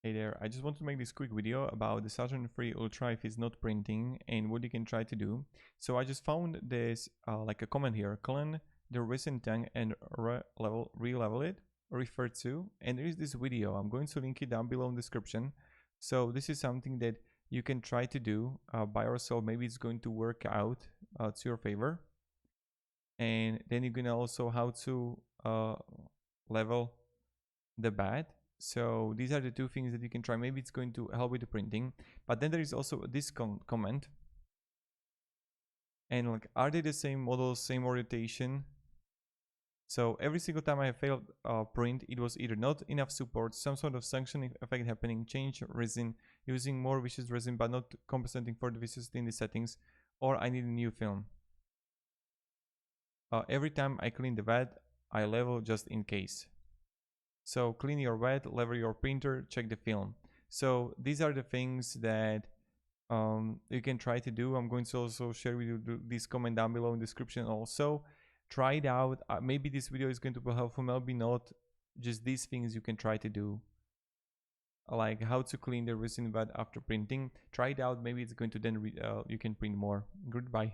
Hey there, I just want to make this quick video about the Saturn 3 Ultra if it's not printing and what you can try to do. So I just found this like a comment here, clean the resin tank and re-level it, refer to, and there is this video. I'm going to link it down below in the description. So this is something that you can try to do by yourself. Maybe it's going to work out to your favor. And then you're gonna also how to level the bed. So these are the two things that you can try. Maybe it's going to help with the printing. But then there is also this comment. And like, are they the same models, same orientation? So every single time I have failed print, it was either not enough support, some sort of sanction effect happening, change resin, using more viscous resin but not compensating for the viscosity in the settings, or I need a new film. Every time I clean the bed, I level just in case. So clean your wet, level your printer, check the film. So these are the things that you can try to do. I'm going to also share with you this comment down below in the description also. Try it out. Maybe this video is going to be helpful, maybe not. Just these things you can try to do. Like how to clean the resin bed after printing. Try it out. Maybe it's going to then you can print more. Goodbye.